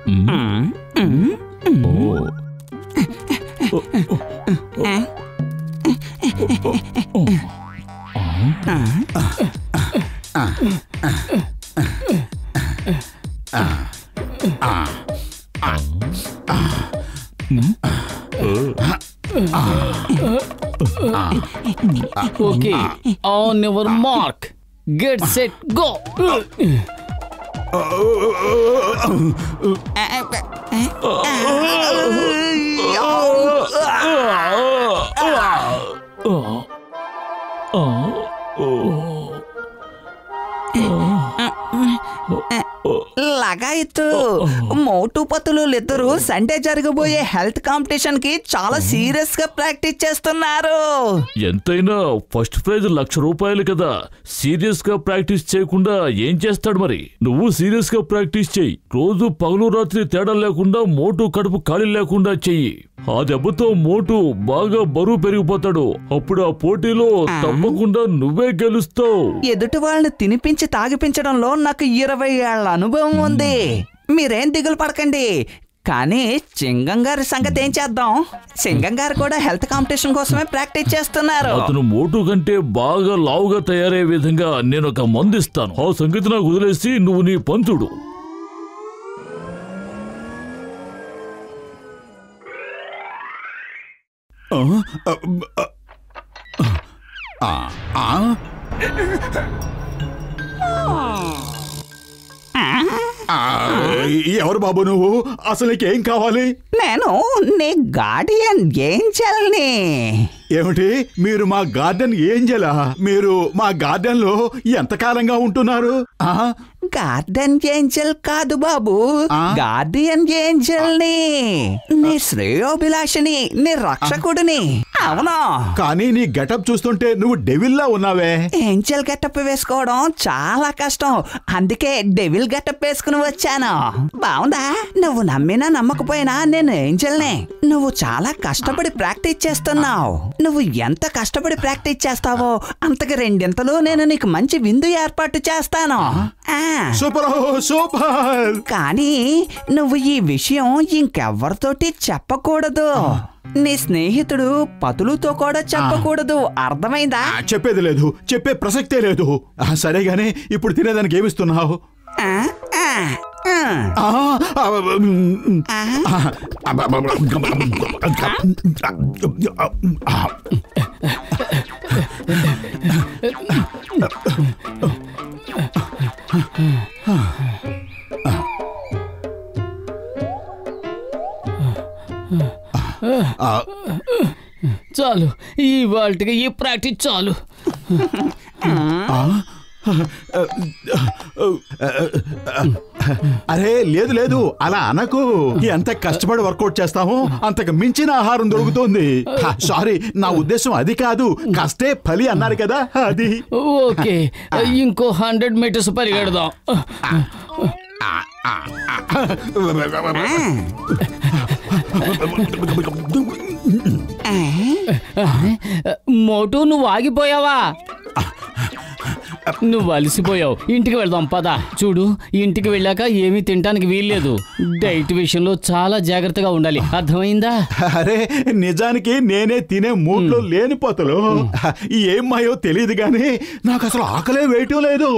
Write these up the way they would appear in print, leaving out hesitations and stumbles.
Okay, on your mark, get set, go. లగాయత్తు మోటు పతులు ఇద్దరు Sunday జరగబోయే హెల్త్ కాంపిటీషన్ కి చాలా సీరియస్ గా ప్రాక్టీస్ చేస్తున్నారు. ఎంతైనా ఫస్ట్ ప్రైజ్ ₹1,00,000 కదా. సీరియస్ గా ప్రాక్టీస్ చేయకుండా ఏం చేస్తాడు మరి? నువ్వు సీరియస్ గా ప్రాక్టీస్ చెయ్యి. రోజు పగలు రాత్రి తేడా లేకుండా మోటు కడుపు ఖాళీ లేకుండా చెయ్యి. ఆ దెబ్బతో మోటు బాగా బరువు పెరిగిపోతాడు. అప్పుడు ఆ పోటీలో తప్పకుండా నువ్వే గెలుస్తావు. ఎదుటి వాళ్ళని తినిపించి తాగిపించడంలో నాకు 20 ఏళ్ల అనుభవం ఉంది. మీరేం దిగులు పడకండి. కానీ సింగం గారి సంగతి ఏం చేద్దాం? సింగం గారు కూడా హెల్త్ కాంపిటీషన్ కోసమే ప్రాక్టీస్ చేస్తున్నారు. అతను మోటు కంటే బాగా లావుగా తయారయ్యే విధంగా నేను ఒక మందు ఇస్తాను. ఆ సంగతి నాకు వదిలేసి నువ్వు నీ పంతుడు. ఎవరు బాబు నువ్వు? అసలు నీకేం కావాలి? నేను నీ గార్డియన్ ఏంజెల్ని. ఏమిటి? మీరు మా గార్డెన్ ఏంజెలా? మీరు మా గార్డెన్ లో ఎంతకాలంగా ఉంటున్నారు? గార్డెన్ ఏంజెల్ కాదు బాబు, గార్డియన్ ఏంజెల్ని. నీ శ్రేయోభిలాషిని, నీ రక్షకుడిని. అవునా? కానీ నీ గెటప్ చూస్తుంటే నువ్వు డెవిల్లా ఉన్నావే. ఏంజెల్ గెటప్ వేసుకోవడం చాలా కష్టం. అందుకే డెవిల్ గెటప్ వేసుకుని వచ్చాను. బావుందా? నువ్వు నమ్మినా నమ్మకపోయినా నేను ఏంజెల్నే. నువ్వు చాలా కష్టపడి ప్రాక్టీస్ చేస్తున్నావు. నువ్వు ఎంత కష్టపడి ప్రాక్టీస్ చేస్తావో అంతకు 2 నేను నీకు మంచి విందు ఏర్పాటు చేస్తాను. Super super. కానీ నువ్వు ఈ విషయం ఇంకెవ్వరితోటి చెప్పకూడదు. నీ స్నేహితుడు పతులుతో కూడా చెప్పకూడదు. అర్థమైందా? చెప్పేది లేదు, చెప్పే ప్రసక్తే లేదు. సరేగానే ఇప్పుడు తినేదానికి ఏమిస్తున్నావు? చాలు, ఇవాళకి ఈ ప్రాక్టీస్ చాలు. అరే లేదు లేదు, అలా అనకు. ఎంత కష్టపడి వర్కౌట్ చేస్తామో అంతకు మించిన ఆహారం దొరుకుతుంది. సారీ, నా ఉద్దేశం అది కాదు. కష్టే ఫలి అన్నారు కదా, అది. ఓకే, ఇంకో 100 మీటర్స్ పరిగెడదాం. మోటు, నువ్వు ఆగిపోయావా? నువ్వు అలసిపోయావు. ఇంటికి వెళ్దాం పద. చూడు, ఇంటికి వెళ్ళాక ఏమీ తినడానికి వీల్లేదు. డైట్ విషయంలో చాలా జాగ్రత్తగా ఉండాలి. అర్థమైందా? అరే నిజానికి నేనే తినే మూడ్లో లేనిపోతలు. ఏం మాయో తెలియదు గానీ నాకు అసలు ఆకలే వేయటం లేదు.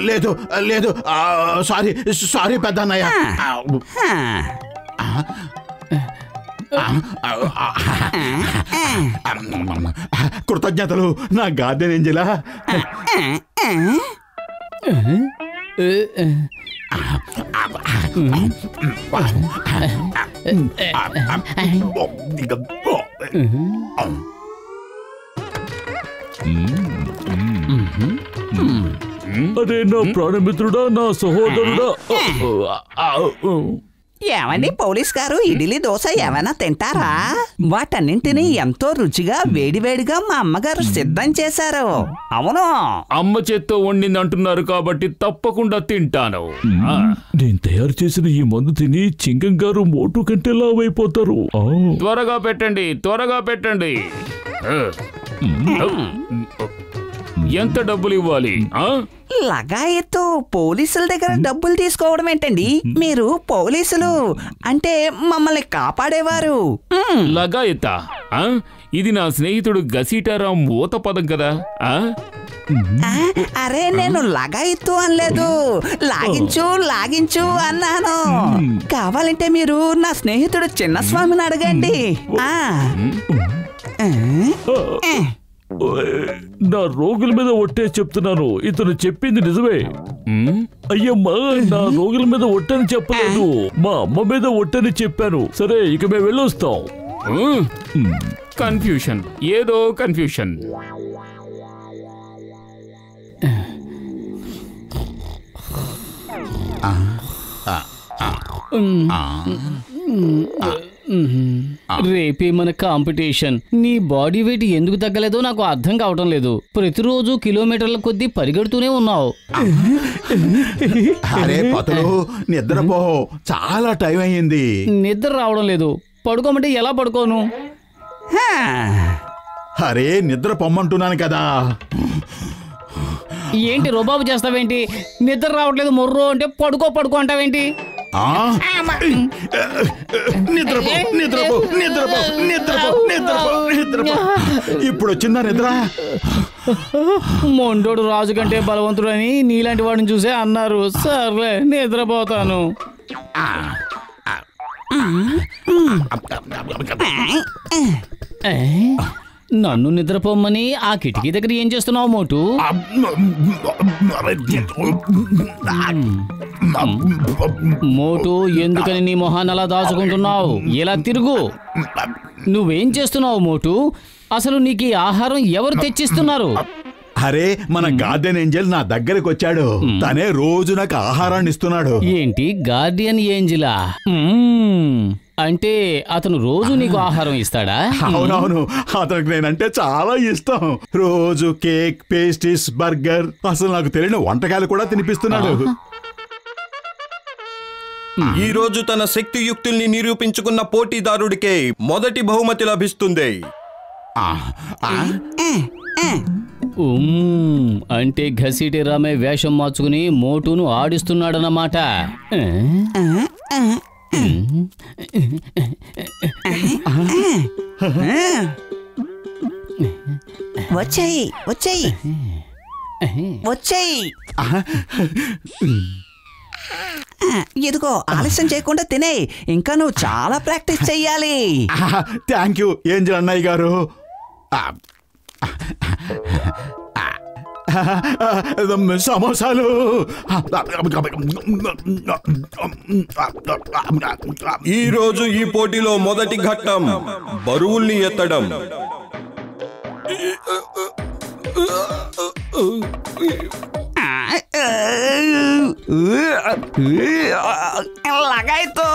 లేదు లేదు, సారీ సారీ పెద్దన్నయ్య. కృతజ్ఞతలు నా గార్డెన్ ఏంజలా. అరే నా ప్రాణమిత్రుడా, నా సహోదరుడా. ఏమండి పోలీస్ గారు, ఇడ్లీ దోశ ఏమైనా తింటారా? వాటన్నింటినీ ఎంతో రుచిగా వేడివేడిగా మా అమ్మగారు సిద్ధం చేశారు. అవును, అమ్మ చేత్తో వండింది అంటున్నారు కాబట్టి తప్పకుండా తింటాను. నేను తయారు చేసిన ఈ మందు తిని చింగం గారు మోటు కంటే లావైపోతారు. త్వరగా పెట్టండి, త్వరగా పెట్టండి. ఎంత డబ్బులు ఇవ్వాలి? లగాయత్తు పోలీసుల దగ్గర డబ్బులు తీసుకోవడం ఏంటండి? మీరు పోలీసులు అంటే మమ్మల్ని కాపాడేవారు. లగాయత్తా? ఇది నా స్నేహితుడు గసీటారాం ఊత పదం కదా. అరే నేను లగాయత్తు అనలేదు, లాగించు లాగించు అన్నాను. కావాలంటే మీరు నా స్నేహితుడు చిన్నస్వామిని అడగండి. నా రోగుల మీద ఒట్టే చెప్తున్నాను, ఇతను చెప్పింది నిజమే. అయ్యమ్మా, నా రోగుల మీద ఒట్టని చెప్పలేదు, మా అమ్మ మీద ఒట్టని చెప్పాను. సరే, ఇక మేము వెళ్ళొస్తాం. కన్ఫ్యూషన్, ఏదో కన్ఫ్యూషన్. రేపే మన కాంపిటీషన్. నీ బాడీ వెయిట్ ఎందుకు తగ్గలేదో నాకు అర్థం కావటం లేదు. ప్రతిరోజు కిలోమీటర్ల కొద్దీ పరిగెడుతూనే ఉన్నావు. అరే పతులు, నిద్రపో, చాలా టైం అయ్యింది. నిద్ర రావడం లేదు. పడుకోమంటే ఎలా పడుకోను? అరే నిద్ర పొమ్మంటున్నాను కదా. ఏంటి రుబాబు చేస్తావేంటి? నిద్ర రావట్లేదు మొర్రో అంటే పడుకో పడుకో అంటావేంటి? నిద్రపో నిద్రపో నిద్రపో నిద్రపో నిద్రపో నిద్రపో. ఇప్పుడు వచ్చిందా నిద్ర? మొండోడు రాజు కంటే బలవంతుడు అని నీలాంటి వాడిని చూసే అన్నారు. సర్లే, నిద్రపోతాను. నన్ను నిద్రపోమ్మని ఆ కిటికీ దగ్గర ఏం చేస్తున్నావు మోటు? మోటు, ఎందుకని నీ మొహాన్ని అలా దాచుకుంటున్నావు? ఇలా తిరుగు. నువ్వేం చేస్తున్నావు మోటు? అసలు నీకు ఈ ఆహారం ఎవరు తెచ్చిస్తున్నారు? అరే మన గార్డెన్ ఏంజల్ నా దగ్గరకు వచ్చాడు. తనే రోజు నాకు ఆహారాన్ని ఇస్తున్నాడు. ఏంటి గార్డియన్ ఏంజిలా? అంటే అతను రోజు నీకు ఆహారం ఇస్తాడా? అవునవును, అతనికి నేనంటే చాలా ఇష్టం. రోజు కేక్, పేస్ట్రీస్, బర్గర్, అసలు నాకు తెలియని వంటకాలు కూడా తినిపిస్తున్నాడు. ఈ రోజు తన శక్తియుక్తుల్ని నిరూపించుకున్న పోటీదారుడికే మొదటి బహుమతి లభిస్తుంది. అంటే ఘసీటి రామే వేషం మార్చుకుని మోటును ఆడిస్తున్నాడన్నమాట. వచ్చాయి వచ్చాయి వచ్చాయి. ఇదిగో, ఆలస్యం చేయకుండా తినే. ఇంకా నువ్వు చాలా ప్రాక్టీస్ చెయ్యాలి. థ్యాంక్ యూ ఏంజల్ అన్నయ్య గారు. సమోసాలు. ఈ రోజు ఈ పోటీలో మొదటి ఘట్టం బరువుల్ని ఎత్తడం. లగాయితో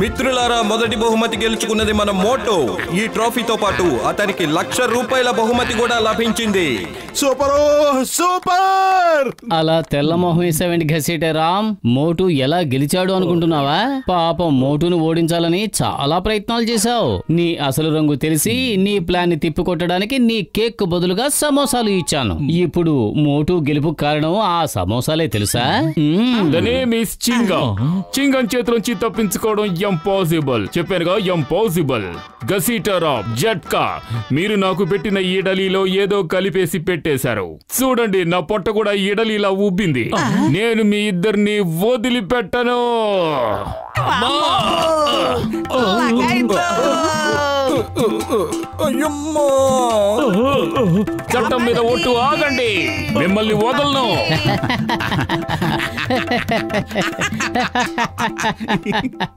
మిత్రులారా, మొదటి బహుమతి గెలుచుకున్నది మన మోటో. ఈ ట్రోఫీతో పాటు అతనికి ₹1,00,000 బహుమతి కూడా లభించింది. Super super. అలా తెల్లమొహం వేసావేంటి ఘసీటే రామ్? మోటు ఎలా గెలిచాడు అనుకుంటున్నావా? పాపం మోటును ఓడించాలని చాలా ప్రయత్నాలు చేశావు. నీ అసలు రంగు తెలిసి నీ ప్లాన్ ని తిప్పికొట్టడానికి నీ కేక్ బదులుగా సమోసాలు ఇచ్చాను. ఇప్పుడు మోటు గెలుపు కారణం ఆ సమోసాలే తెలుసా? చింగం చేతిలోంచి తప్పించుకోవడం ఇంపాసిబుల్. చెప్పానుగా ఇంపాసిబుల్. గసీటరామ్, జట్కా, మీరు నాకు పెట్టిన ఈడలీలో ఏదో కలిపేసి పెట్టేశారు. చూడండి, నా పొట్ట కూడా ఈడలీలా ఉబ్బింది. నేను మీ ఇద్దరిని వదిలిపెట్టను. చట్టం మీద ఒట్టు, ఆగండి, మిమ్మల్ని వదలను.